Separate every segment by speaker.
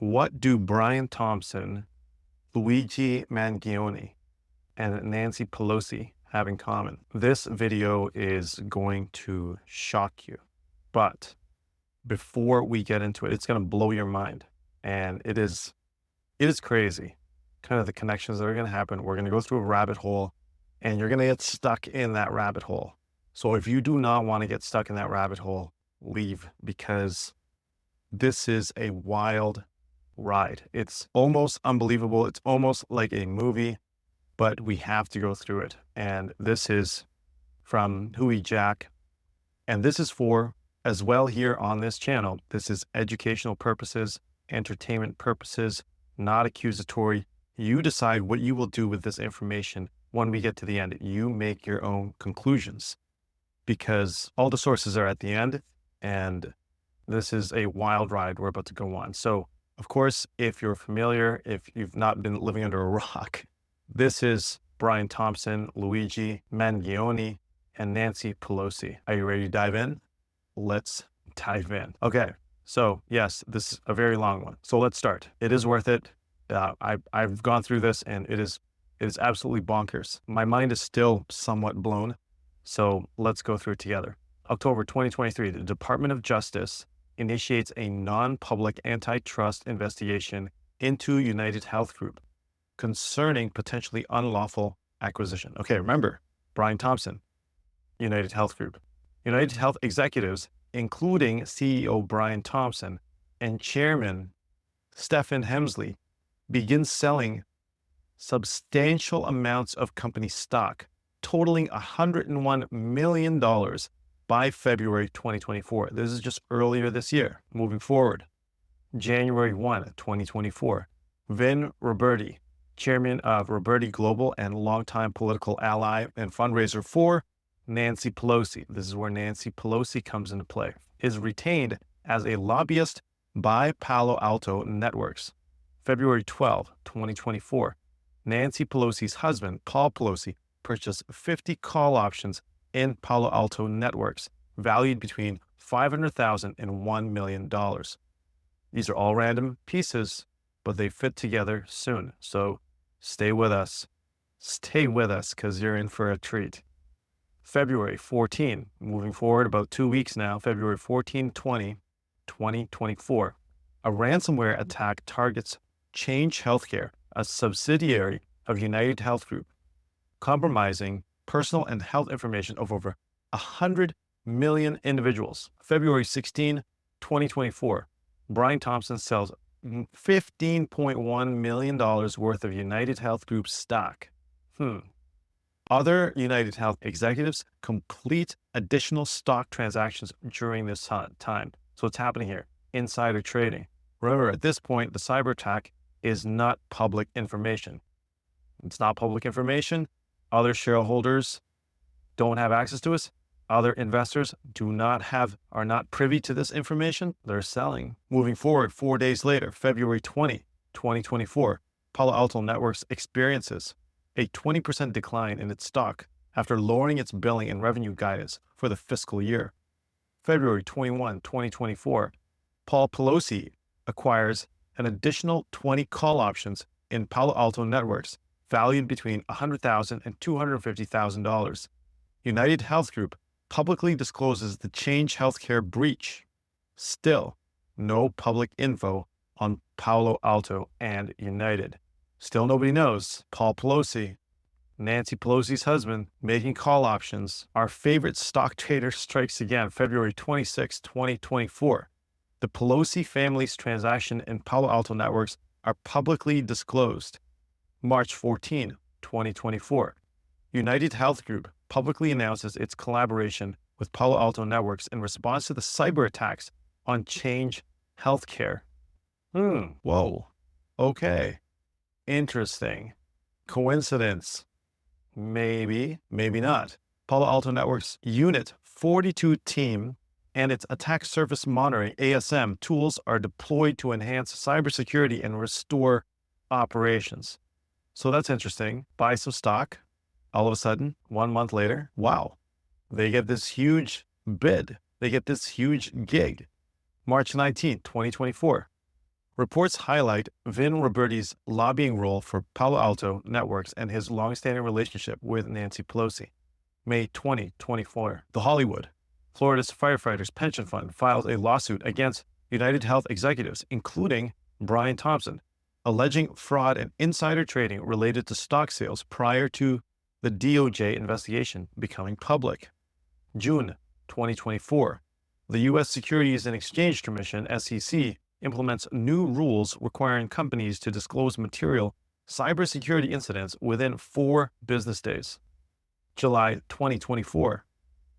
Speaker 1: What do Brian Thompson, Luigi Mangione, and Nancy Pelosi have in common? This video is going to shock you, but before we get into it, it's going to blow your mind. And it is crazy, kind of the connections that are going to happen. We're going to go through a rabbit hole and you're going to get stuck in that rabbit hole. So if you do not want to get stuck in that rabbit hole, leave, because this is a wild ride. It's almost unbelievable. It's almost like a movie, but we have to go through it. And this is from Hui Jack. And this is for, as well here on this channel, this is educational purposes, entertainment purposes, not accusatory. You decide what you will do with this information when we get to the end. You make your own conclusions, because all the sources are at the end, and this is a wild ride we're about to go on. So, of course, if you're familiar, if you've not been living under a rock, this is Brian Thompson, Luigi Mangione, and Nancy Pelosi. Are you ready to dive in? Let's dive in. Okay, so yes, this is a very long one. So let's start. It is worth it. I've gone through this, and it is absolutely bonkers. My mind is still somewhat blown. So let's go through it together. October 2023, the Department of Justice initiates a non-public antitrust investigation into UnitedHealth Group concerning potentially unlawful acquisition. Okay, remember, Brian Thompson, UnitedHealth Group. UnitedHealth executives, including CEO Brian Thompson and Chairman Stephen Hemsley, begin selling substantial amounts of company stock, totaling $101 million by February 2024. This is just earlier this year. Moving forward, January 1, 2024, Vin Roberti, chairman of Roberti Global and longtime political ally and fundraiser for Nancy Pelosi. This is where Nancy Pelosi comes into play. Is retained as a lobbyist by Palo Alto Networks. February 12, 2024, Nancy Pelosi's husband, Paul Pelosi, purchased 50 call options in Palo Alto Networks, valued between $500,000 and $1 million. These are all random pieces, but they fit together soon. So stay with us. Stay with us, because you're in for a treat. February 14, moving forward about 2 weeks now, February 14, 2024, a ransomware attack targets Change Healthcare, a subsidiary of UnitedHealth Group, compromising personal and health information of over 100 million individuals. February 16, 2024, Brian Thompson sells $15.1 million worth of UnitedHealth Group stock. Other UnitedHealth executives complete additional stock transactions during this time. So what's happening here? Insider trading. Remember, at this point, the cyber attack is not public information. It's not public information. Other shareholders don't have access to us. Other investors are not privy to this information. They're selling. Moving forward, 4 days later, February 20, 2024, Palo Alto Networks experiences a 20% decline in its stock after lowering its billing and revenue guidance for the fiscal year. February 21, 2024, Paul Pelosi acquires an additional 20 call options in Palo Alto Networks, valued between $100,000 and $250,000. UnitedHealth Group publicly discloses the Change Healthcare breach. Still, no public info on Palo Alto and United. Still nobody knows. Paul Pelosi, Nancy Pelosi's husband, making call options. Our favorite stock trader strikes again. February 26, 2024. The Pelosi family's transaction in Palo Alto Networks are publicly disclosed. March 14, 2024. UnitedHealth Group publicly announces its collaboration with Palo Alto Networks in response to the cyber attacks on Change Healthcare. Whoa. Okay. Interesting. Coincidence? Maybe, maybe not. Palo Alto Networks Unit 42 team and its attack surface monitoring ASM tools are deployed to enhance cybersecurity and restore operations. So that's interesting. Buy some stock. All of a sudden, 1 month later, wow, they get this huge bid. They get this huge gig. March 19th, 2024. Reports highlight Vin Roberti's lobbying role for Palo Alto Networks and his longstanding relationship with Nancy Pelosi. May 2024, The Hollywood. Florida's Firefighters Pension Fund files a lawsuit against UnitedHealth executives, including Brian Thompson, alleging fraud and insider trading related to stock sales prior to the DOJ investigation becoming public. June 2024, the U.S. Securities and Exchange Commission, SEC, implements new rules requiring companies to disclose material cybersecurity incidents within 4 business days. July 2024,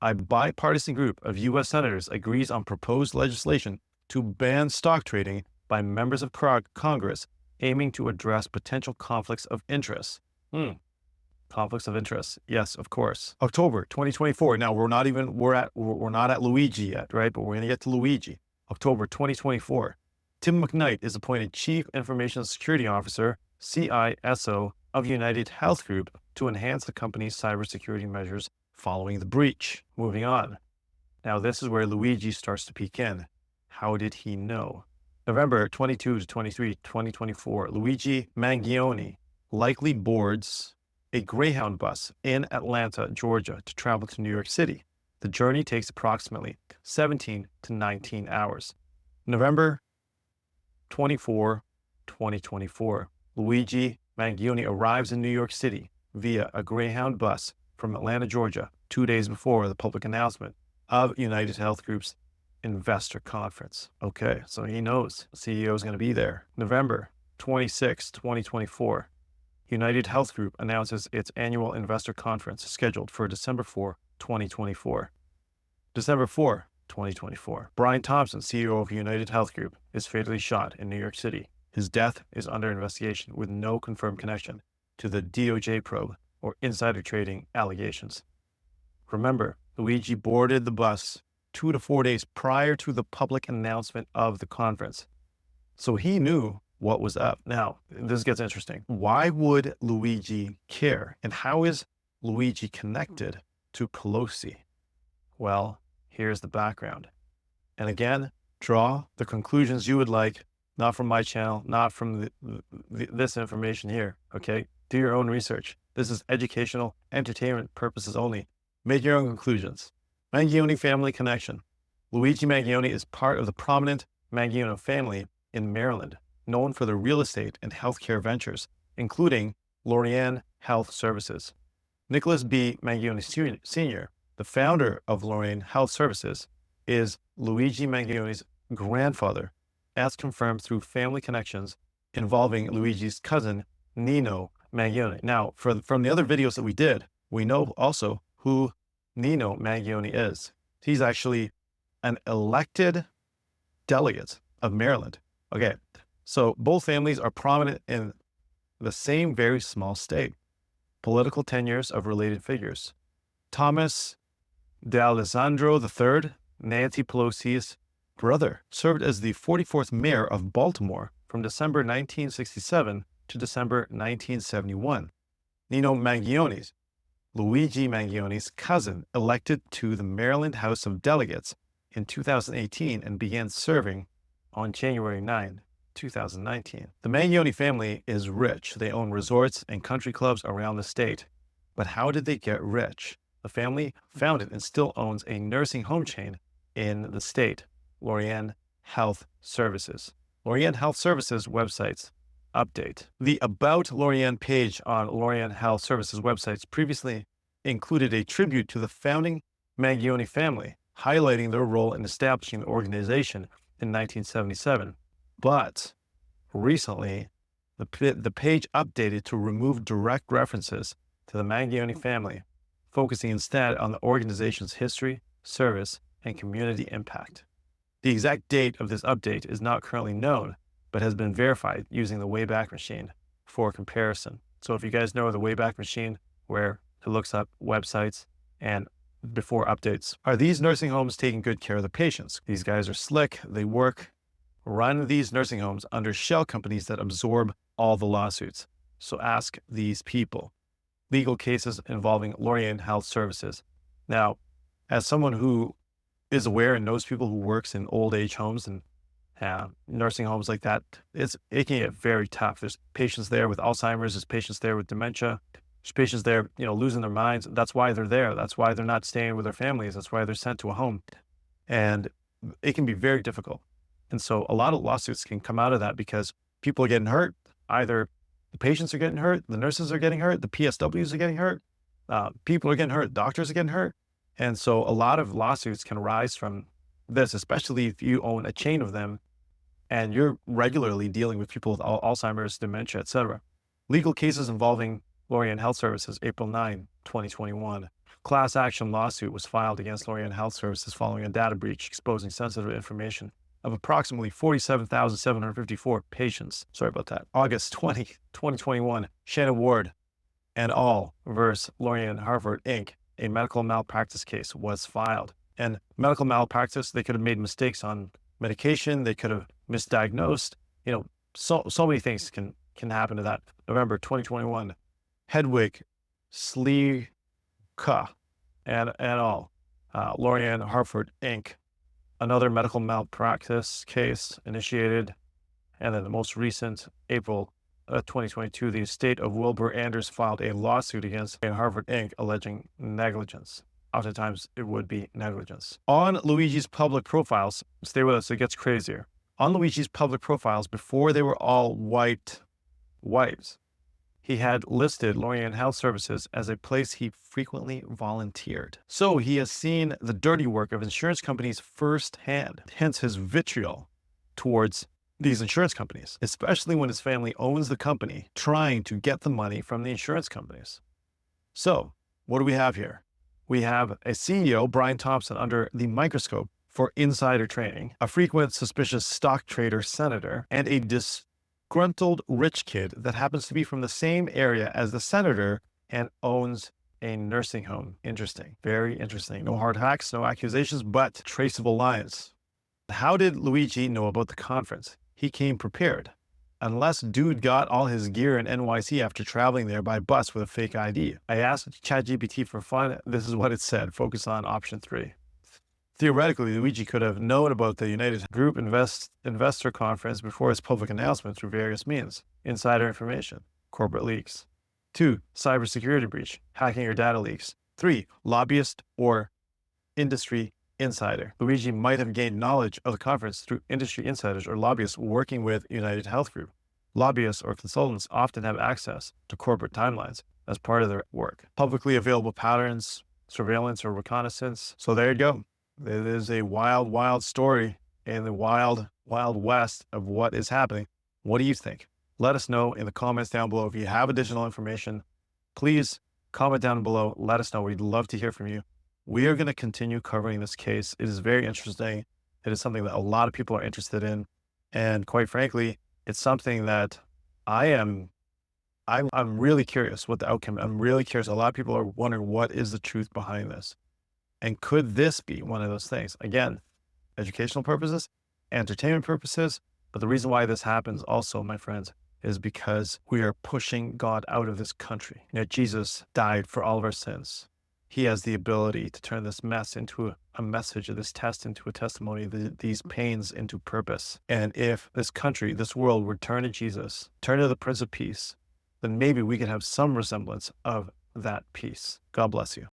Speaker 1: a bipartisan group of U.S. senators agrees on proposed legislation to ban stock trading by members of Congress, aiming to address potential conflicts of interest. Conflicts of interest. Yes, of course. October 2024. Now we're not at Luigi yet, right? But we're going to get to Luigi. October 2024. Tim McKnight is appointed Chief Information Security Officer, CISO of UnitedHealth Group to enhance the company's cybersecurity measures following the breach. Moving on. Now this is where Luigi starts to peek in. How did he know? November 22 to 23, 2024, Luigi Mangione likely boards a Greyhound bus in Atlanta, Georgia to travel to New York City. The journey takes approximately 17 to 19 hours. November 24, 2024, Luigi Mangione arrives in New York City via a Greyhound bus from Atlanta, Georgia, 2 days before the public announcement of UnitedHealth Group's investor conference. Okay, so he knows the CEO is going to be there. November 26, 2024, UnitedHealth Group announces its annual investor conference scheduled for December 4, 2024. December 4, 2024, Brian Thompson, CEO of UnitedHealth Group, is fatally shot in New York City. His death is under investigation with no confirmed connection to the DOJ probe or insider trading allegations. Remember, Luigi boarded the bus 2 to 4 days prior to the public announcement of the conference. So he knew what was up. Now, this gets interesting. Why would Luigi care? And how is Luigi connected to Pelosi? Well, here's the background. And again, draw the conclusions you would like, not from my channel, not from this information here, okay? Do your own research. This is educational, entertainment purposes only. Make your own conclusions. Mangione family connection. Luigi Mangione is part of the prominent Mangione family in Maryland, known for their real estate and healthcare ventures, including Lorian Health Services. Nicholas B. Mangione Sr., the founder of Lorian Health Services, is Luigi Mangione's grandfather, as confirmed through family connections involving Luigi's cousin, Nino Mangione. Now, from the other videos that we did, we know also who Nino Mangione is. He's actually an elected delegate of Maryland. Okay, so both families are prominent in the same very small state. Political tenures of related figures. Thomas D'Alessandro III, Nancy Pelosi's brother, served as the 44th mayor of Baltimore from December 1967 to December 1971. Nino Mangione, Luigi Mangione's cousin, elected to the Maryland House of Delegates in 2018 and began serving on January 9, 2019. The Mangione family is rich. They own resorts and country clubs around the state. But how did they get rich? The family founded and still owns a nursing home chain in the state, Lorian Health Services. Lorian Health Services websites update. The About Lorian page on Lorian Health Services websites previously included a tribute to the founding Mangione family, highlighting their role in establishing the organization in 1977. But recently, the page updated to remove direct references to the Mangione family, focusing instead on the organization's history, service, and community impact. The exact date of this update is not currently known, but has been verified using the Wayback Machine for comparison. So if you guys know the Wayback Machine, where it looks up websites and before updates, are these nursing homes taking good care of the patients? These guys are slick. They run these nursing homes under shell companies that absorb all the lawsuits. So ask these people. Legal cases involving Lorian Health Services. Now, as someone who is aware and knows people who works in old age homes and nursing homes like that, it can get very tough. There's patients there with Alzheimer's, there's patients there with dementia, there's patients there, losing their minds. That's why they're there. That's why they're not staying with their families. That's why they're sent to a home. And it can be very difficult. And so a lot of lawsuits can come out of that because people are getting hurt. Either the patients are getting hurt, the nurses are getting hurt, the PSWs are getting hurt, people are getting hurt, doctors are getting hurt. And so a lot of lawsuits can arise from this, especially if you own a chain of them and you're regularly dealing with people with Alzheimer's, dementia, etc. Legal cases involving Lorient Health Services, April 9, 2021. Class action lawsuit was filed against Lorient Health Services following a data breach exposing sensitive information of approximately 47,754 patients. Sorry about that. August 20, 2021, Shannon Ward and al. Versus Lorient Harvard, Inc., a medical malpractice case was filed. And medical malpractice, they could have made mistakes on medication. They could have misdiagnosed. So many things can happen to that. November 2021, Hedwig Sleeka and al. Lorient Harvard, Inc., another medical malpractice case initiated. And then the most recent, April 2022, the estate of Wilbur Anders filed a lawsuit against Harvard, Inc., alleging negligence. Oftentimes, it would be negligence. On Luigi's public profiles, stay with us, it gets crazier. On Luigi's public profiles, before they were all white wives, he had listed Lorient Health Services as a place he frequently volunteered. So he has seen the dirty work of insurance companies firsthand, hence his vitriol towards these insurance companies, especially when his family owns the company, trying to get the money from the insurance companies. So what do we have here? We have a CEO, Brian Thompson, under the microscope for insider trading, a frequent suspicious stock trader senator, and a disgruntled rich kid that happens to be from the same area as the senator and owns a nursing home. Interesting. Very interesting. No hard facts, no accusations, but traceable lines. How did Luigi know about the conference? He came prepared. Unless dude got all his gear in NYC after traveling there by bus with a fake ID. I asked ChatGPT for fun. This is what it said. Focus on option 3. Theoretically, Luigi could have known about the United Group investor conference before his public announcement through various means. Insider information, corporate leaks. 2, cybersecurity breach, hacking or data leaks. 3, lobbyist or industry insider. Luigi might have gained knowledge of the conference through industry insiders or lobbyists working with UnitedHealth Group. Lobbyists or consultants often have access to corporate timelines as part of their work. Publicly available patterns, surveillance or reconnaissance. So there you go. It is a wild, wild story in the wild, wild west of what is happening. What do you think? Let us know in the comments down below. If you have additional information, please comment down below. Let us know. We'd love to hear from you. We are going to continue covering this case. It is very interesting. It is something that a lot of people are interested in. And quite frankly, it's something that I'm really curious what the outcome. I'm really curious. A lot of people are wondering what is the truth behind this. And could this be one of those things? Again, educational purposes, entertainment purposes. But the reason why this happens also, my friends, is because we are pushing God out of this country. Jesus died for all of our sins. He has the ability to turn this mess into a message, this test into a testimony, these pains into purpose. And if this country, this world would turn to Jesus, turn to the Prince of Peace, then maybe we can have some resemblance of that peace. God bless you.